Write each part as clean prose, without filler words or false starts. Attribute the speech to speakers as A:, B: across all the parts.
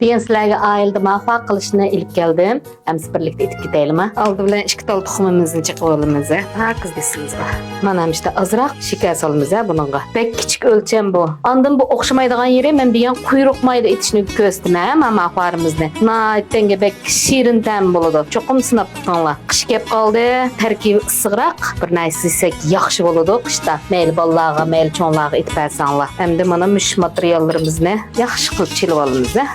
A: Ben sizlarga ailede mahfa qilishni ilib keldim. Hem birlikte etip gidelim ha. Aldı bilen 2 tal tuxumimizni chiqib olamiz ha. Ha kız desiniz ha. Mana işte azroq şeker solamiz ha bununla. Bek kichik o'lcham bu. Ondan bu o'xshamaydigan yeri men degan quyruq mayda etishni ko'rsatdim ha mahfalarimizni. Naytanga bek shirin ta'm bo'ladi. Cho'qim sinab tuqqanlar. Qish kelib qoldi. Tarkibi issiqroq. Bir narsa yesak yaxshi bo'ladi qishda. Mayli bolalarga, mayli cho'nglarga etib bersanglar. Hamda mana mush materiallarimizni yaxshi qilib chilib olamiz ha.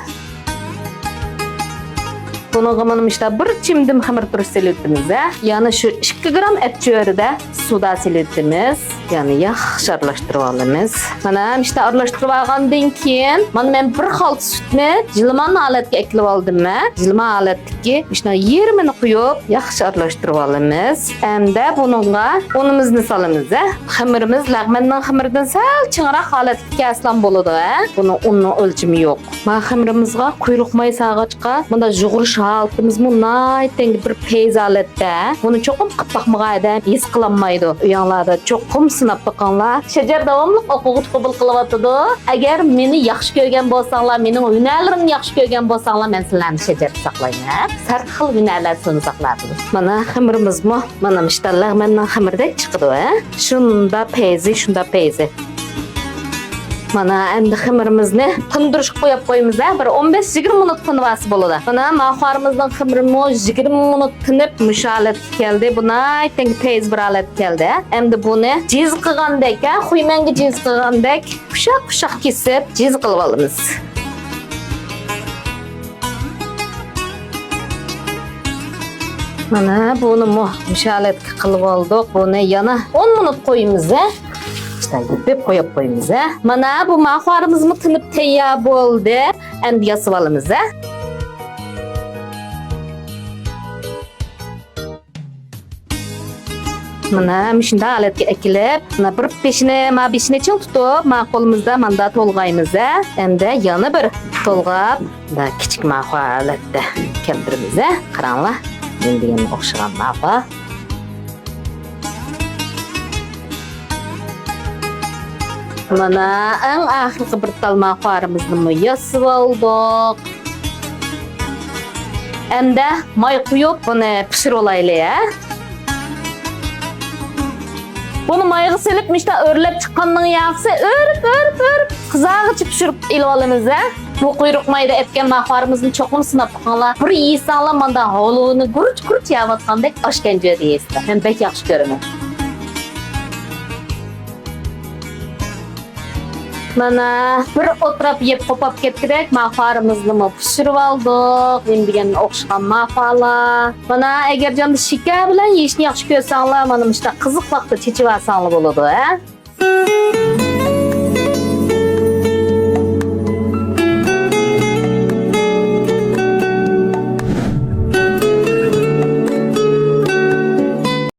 A: Bunu zamanım işte bir çimdim hamur turu silitimiz. Yani şu 2 gram et çöğürde suda silitimiz. Yani yaxşı aralashtirib olamiz. Mana işte aralashtirib olgandan keyin mana men bir xalt sütni jilman alatga eklib oldim. Jilman alatdagi işte yarmini quyib yaxshi aralashtirib olamiz. Hamda bununla unimizni solamiz. Xamirimiz lag'mandan xamirdan sal chingroq holatga kelsa bo'ladi. Buni unning o'lchami yo'q. Mana xamirimizga quyruq may sag'achqa bunda jug'urish haltımız munayten bir peyz aletde. Bunu çokum qıpaqmağada his qılanmaydı. Uyanlarda çokum sınap bakanlar. Şecer davamlıq okuğut qabul qılıvatıdı. Eğer meni yaxşı görgen bolsanlar, mening hünərlərimni yaxşı görgen bolsanlar, men sizlarni şecer saqlayman. Sar xil hünərlər sonu saqladı. Mana xamirimiz mı? Mana işte lag'mandan xamirdek chiqdi. Shunda peyzi, shunda peyzi. Mana endi xamirimizni tindirishga qo'yib qo'yamiz. Bir 15-20 minut tinvasi bo'ladi. Mana mahfarimizning xamirimiz 20 minut tinib mushalatga keldi. Buna aytgan tez bir alat keldi. Endi buni jiz qilgandek, xuymanga jiz qilgandek, qushaq kesib jiz qilib olamiz. Mana buni mushalatga qilib oldik. Buni yana 10 minut qo'yamiz. Deb qo'yib qo'yamiz. Mana bu mahfalarimiz tinib tayyor bo'ldi. Endi yasab olamiz. Mana shunda alatga ekilib, mana bir peshini chil tutib, ma qo'limizda manda to'lg'aymiz. Endi yana bir to'lg'ab, da kichik mahfa alatda keltiramiz. Qaranglar, endi yana o'xshagan mahfa. Mana eng axirgi bir tal mahfalarimizni yasab oldik. Endi may quyib buni pishirib olaylik. Bunu mayga silib, işte örlep chiqqandan yaxshisi örüp qizarg'icha pishirib ilib olamiz. Bu quyruq mayda etgan mahfalarimizni cho'qim sinab qo'yganlar. Bir yesanglar manda holuni guruch yeyotgandek oshkanja deysiz. Men bek yaxshi ko'raman. Mana bir o'tirib yeb qopab ketdik. Mahfalarimizni pishirib oldik. Endi o'xshagan mahfalar. Mana agar jonda shakar bilan yeyishni yaxshi ko'rsanglar, mana işte qiziq vaqtda chechib olsanglar bo'ladi.